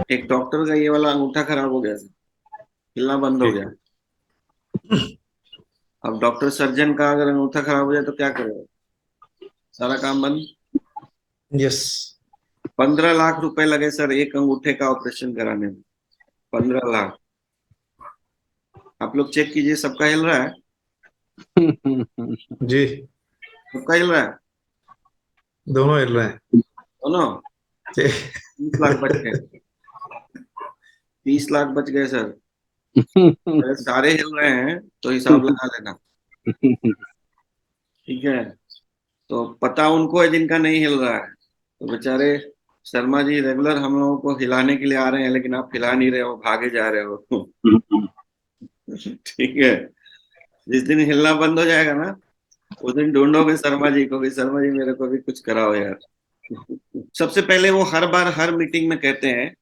एक डॉक्टर का ये वाला अंगूठा खराब हो गया, हिलना बंद हो ठीक। गया। अब डॉक्टर सर्जन का अगर अंगूठा खराब हो जाए तो क्या करेगा? सारा काम बंद। यस। 15 लाख रुपए लगे सर एक अंगूठे का ऑपरेशन कराने में। 15 लाख। आप लोग चेक कीजिए, सबका हिल रहा है? जी। सबका हिल रहा है? दोनों हिल रहे हैं। दोनों। जी। 30 लाख बच गए। 30 लाख बच गए सर। अगर सारे हिल रहे हैं तो हिसाब लगा लेना। ठीक है। तो पता उनको है जिनका नहीं हिल रहा है, तो बेचारे शर्मा जी रेगुलर हम लोगों को हिलाने के लिए आ रहे हैं, लेकिन आप हिला नहीं रहे हो, भागे जा रहे हो। ठीक है। जिस दिन हिलना बंद हो जाएगा ना, उस दिन ढूंढोगे शर्मा जी को कि शर्मा जी मेरे को भी कुछ कराओ यार। सबसे पहले वो हर बार हर मीटिंग में कहते हैं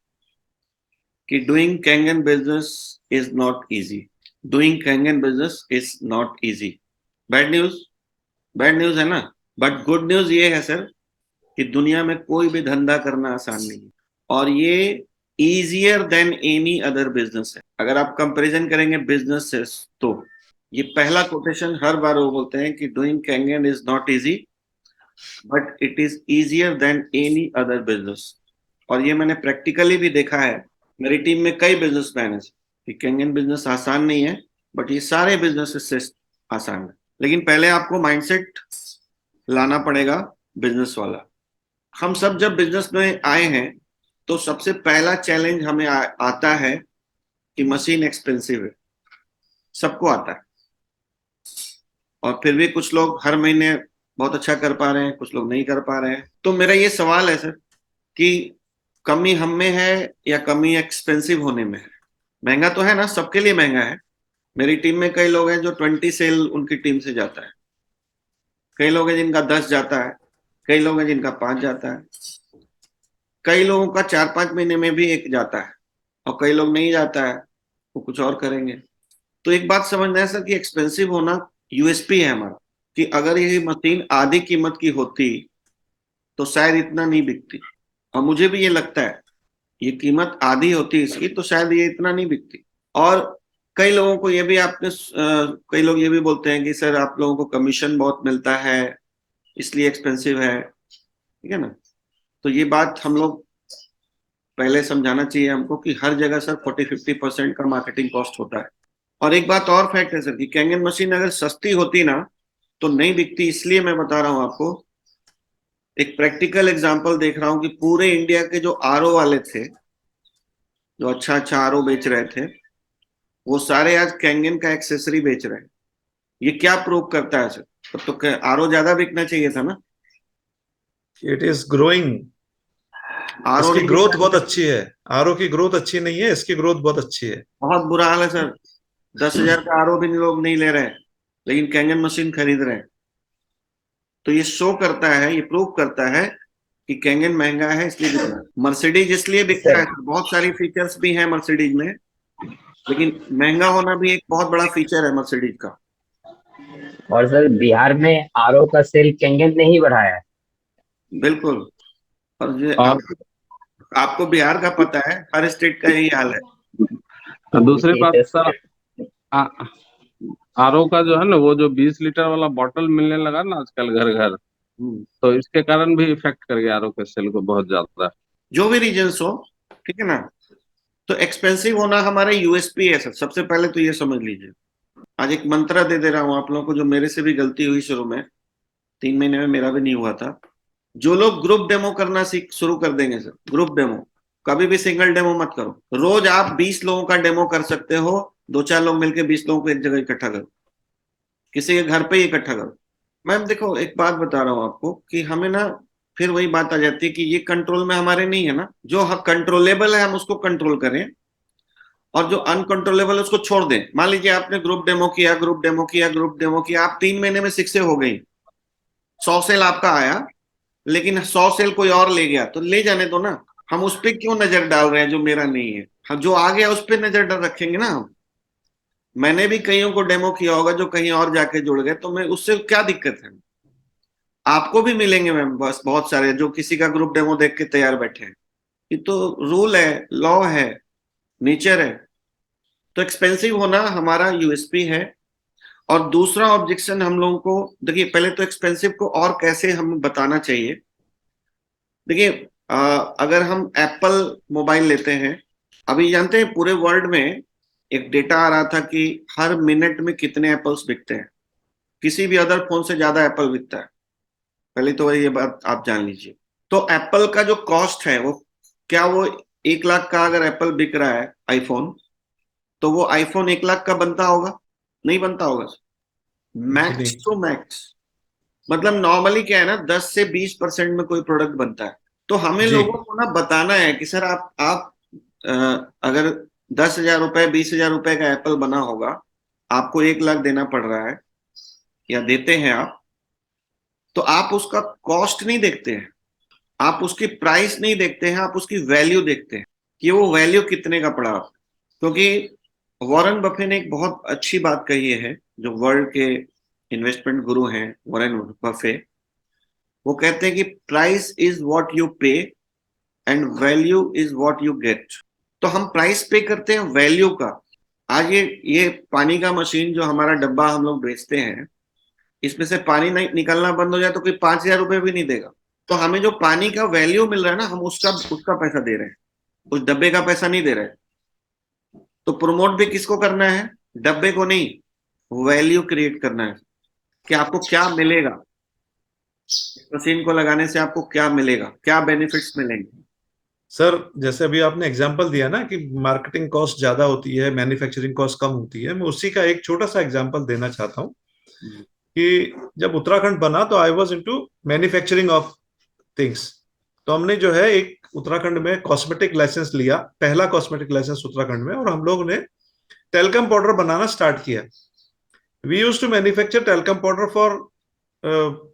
कि doing Kangen business is not easy. Doing Kangen business is not easy. Bad news. Bad news है ना। बट गुड न्यूज ये है सर कि दुनिया में कोई भी धंधा करना आसान नहीं है, और ये easier than any other business है। अगर आप कंपैरिजन करेंगे बिजनेसेस तो ये पहला कोटेशन हर बार वो बोलते हैं कि doing Kangen is not easy, but it is easier than any other business. और ये मैंने प्रैक्टिकली भी देखा है। मेरी टीम में कई बिजनेसमैन है कि कैंगन बिजनेस आसान नहीं है, बट ये सारे बिजनेस से आसान है। लेकिन पहले आपको माइंडसेट लाना पड़ेगा बिजनेस वाला। हम सब जब बिजनेस में आए हैं तो सबसे पहला चैलेंज हमें आता है कि मशीन एक्सपेंसिव है। सबको आता है। और फिर भी कुछ लोग हर महीने बहुत अच्छा कर पा रहे हैं, कुछ लोग नहीं कर पा रहे हैं। तो मेरा ये सवाल है सर कि कमी हम में है या कमी एक्सपेंसिव होने में है? महंगा तो है ना, सबके लिए महंगा है। मेरी टीम में कई लोग हैं जो 20 सेल उनकी टीम से जाता है। कई लोग हैं जिनका 10 जाता है। कई लोग हैं जिनका 5 जाता है। कई लोगों का 4-5 महीने में भी एक जाता है। और कई लोग नहीं जाता है, वो कुछ और करेंगे। तो एक बात समझना है सर कि एक्सपेंसिव होना यूएसपी है हमारा। कि अगर ये मशीन आधी कीमत की होती तो शायद इतना नहीं बिकती। और मुझे भी ये लगता है, ये कीमत आधी होती इसकी तो शायद ये इतना नहीं बिकती। और कई लोगों को ये भी कई लोग ये भी बोलते हैं कि सर आप लोगों को कमीशन बहुत मिलता है इसलिए एक्सपेंसिव है। ठीक है ना। तो ये बात हम लोग पहले समझाना चाहिए हमको कि हर जगह सर 40-50% का मार्केटिंग कॉस्ट होता है। और एक बात और फैक्ट है सर कि कैंगन मशीन अगर सस्ती होती ना तो नहीं बिकती। इसलिए मैं बता रहा हूं आपको, एक प्रैक्टिकल एग्जांपल देख रहा हूं कि पूरे इंडिया के जो आरओ वाले थे, जो अच्छा अच्छा आरओ बेच रहे थे, वो सारे आज कैंगन का एक्सेसरी बेच रहे हैं। ये क्या प्रूव करता है सर? तब तो आरओ ज्यादा बिकना चाहिए था ना। It is growing. आरओ इसकी नहीं बिक ग्रोथ रहा बहुत है। अच्छी है। आरओ की ग्रोथ अच्छी नहीं है, इसकी ग्रोथ बहुत अच्छी है। बहुत बुरा हाल है सर। 10,000 का आरओ भी लोग नहीं ले रहे हैं, लेकिन कैंगन मशीन खरीद रहे हैं। तो ये शो करता है, ये प्रूव करता है कि कैंगन महंगा है इसलिए बिक रहा है। मर्सिडीज इसलिए बिकता है, सर, बहुत सारी फीचर्स भी हैं मर्सिडीज में, लेकिन महंगा होना भी एक बहुत बड़ा फीचर है मर्सिडीज का। और सर बिहार में आरओ का सेल केंगन ने ही बढ़ाया है। बिल्कुल। और ये और आपको आपको बिहार का पता है, हर स्टेट का यही हाल है। दूसरी बात यस सर, सर। आरओ का जो है ना, वो जो 20 लीटर वाला बॉटल मिलने लगा ना आजकल घर घर, हम्म। तो इसके कारण भी इफेक्ट कर गया आरओ के सेल को बहुत ज्यादा। जो भी रीजंस हो, ठीक है ना। तो एक्सपेंसिव होना हमारा यूएसपी है सर, सबसे पहले तो ये समझ लीजिए। आज एक मंत्र दे दे रहा हूं आप लोगों को, जो मेरे से भी गलती हुई शुरू में। 3 महीने में मेरा भी नहीं हुआ था। जो लोग ग्रुप डेमो करना सीख शुरू कर देंगे सर, ग्रुप डेमो, कभी भी सिंगल डेमो मत करो। रोज आप 20 लोगों का डेमो कर सकते हो। 2-4 लोग मिलकर 20 लोगों को एक जगह इकट्ठा करो, किसी के घर पे ही इकट्ठा करो। मैम देखो, एक बात बता रहा हूँ आपको कि हमें ना, फिर वही बात आ जाती है कि ये कंट्रोल में हमारे नहीं है ना। जो कंट्रोलेबल है हम उसको कंट्रोल करें, और जो अनकंट्रोलेबल है उसको छोड़ दें। मान लीजिए आपने ग्रुप डेमो किया, ग्रुप डेमो किया, ग्रुप डेमो किया, आप 3 महीने में 6 हो गई। 100 सेल आपका आया, लेकिन 100 सेल कोई और ले गया तो ले जाने दो ना। हम उस पर क्यों नजर डाल रहे हैं जो मेरा नहीं है? हम जो आ गया उस पर नजर डाल रखेंगे ना हम। मैंने भी कईयों को डेमो किया होगा जो कहीं और जाके जुड़ गए, तो मैं उससे क्या दिक्कत है? आपको भी मिलेंगे मैम, बस बहुत सारे जो किसी का ग्रुप डेमो देख के तैयार बैठे हैं। ये तो रूल है, लॉ है, नेचर है। तो एक्सपेंसिव होना हमारा यूएसपी है। और दूसरा ऑब्जेक्शन हम लोगों को, देखिए पहले तो एक्सपेंसिव को और कैसे हम बताना चाहिए। देखिए अगर हम एप्पल मोबाइल लेते हैं, अभी जानते हैं पूरे वर्ल्ड में एक डेटा आ रहा था कि हर मिनट में कितने एप्पल्स बिकते हैं। किसी भी अदर फोन से ज्यादा एप्पल बिकता है। पहले तो ये बात आप जान लीजिए। तो एप्पल का जो कॉस्ट है वो क्या, वो 1 लाख का अगर एप्पल बिक रहा है आईफोन, तो वो आईफोन 1 लाख का बनता होगा? नहीं बनता होगा। जी मैक्स नहीं। टू मैक्स, मतलब नॉर्मली क्या है ना, 10 से 20% में कोई प्रोडक्ट बनता है। तो हमें जी लोगों को ना बताना है कि सर आप अगर 10,000 रुपए 20,000 रुपए का एप्पल बना होगा, आपको 1 लाख देना पड़ रहा है या देते हैं आप, तो आप उसका कॉस्ट नहीं देखते हैं, आप उसकी प्राइस नहीं देखते हैं, आप उसकी वैल्यू देखते हैं कि वो वैल्यू कितने का पड़ा। क्योंकि वॉरेन बफे ने एक बहुत अच्छी बात कही है, जो वर्ल्ड के इन्वेस्टमेंट गुरु हैं वॉरेन बफे, वो कहते हैं कि प्राइस इज व्हाट यू पे and value is what you get. तो हम प्राइस पे करते हैं वैल्यू का। आज ये पानी का मशीन जो हमारा डब्बा हम लोग बेचते हैं, इसमें से पानी नहीं निकलना बंद हो जाए तो कोई 5,000 रुपए भी नहीं देगा। तो हमें जो पानी का वैल्यू मिल रहा है ना, हम उसका उसका पैसा दे रहे हैं, उस डब्बे का पैसा नहीं दे रहे। तो प्रमोट भी किसको करना है? डब्बे को नहीं, वैल्यू क्रिएट करना है कि आपको क्या मिलेगा, मशीन को लगाने से आपको क्या मिलेगा, क्या बेनिफिट्स मिलेंगे। सर, जैसे अभी आपने एग्जांपल दिया ना कि मार्केटिंग कॉस्ट ज्यादा होती है, मैन्युफैक्चरिंग कॉस्ट कम होती है, मैं उसी का एक छोटा सा एग्जांपल देना चाहता हूँ कि जब उत्तराखंड बना तो I was into manufacturing of things. तो हमने जो है एक उत्तराखंड में कॉस्मेटिक लाइसेंस लिया, पहला कॉस्मेटिक लाइसेंस उत्तराखंड में, और हम लोग ने टेल्कम पाउडर बनाना स्टार्ट किया। We use to manufacture talcum powder for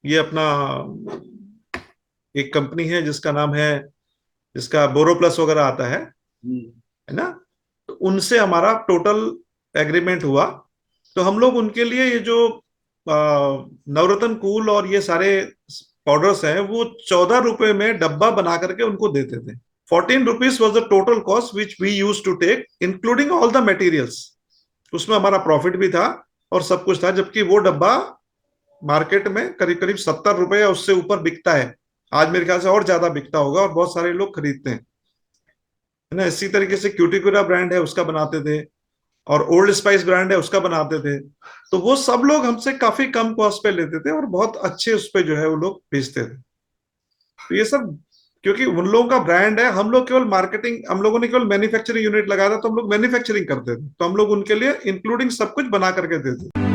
ये अपना एक कंपनी है जिसका नाम है, जिसका बोरोप्लस वगैरह आता है ना। तो उनसे हमारा टोटल एग्रीमेंट हुआ। तो हम लोग उनके लिए ये जो नवरत्न कूल और ये सारे पाउडर्स हैं वो 14 रुपए में डब्बा बना करके उनको देते थे। 14 rupees was the total cost which we use to take including all the materials. उसमें हमारा प्रॉफिट भी था और सब कुछ था, जबकि वो डब्बा मार्केट में करीब करीब 70 रुपए या उससे ऊपर बिकता है। आज मेरे ख्याल से और ज्यादा बिकता होगा और बहुत सारे लोग खरीदते हैं, है ना। इसी तरीके से क्यूटिकुरा ब्रांड है उसका बनाते थे, और ओल्ड स्पाइस ब्रांड है उसका बनाते थे। तो वो सब लोग हमसे काफी कम कॉस्ट पे लेते थे और बहुत अच्छे उस पे जो है वो लोग बेचते थे। तो ये सब क्योंकि उन लोगों का ब्रांड है, हम लोग केवल मार्केटिंग, हम लोगों ने केवल मैन्युफैक्चरिंग यूनिट लगाया था, तो हम लोग मैन्युफैक्चरिंग करते थे, तो हम लोग उनके लिए इंक्लूडिंग सब कुछ बना करके देते थे।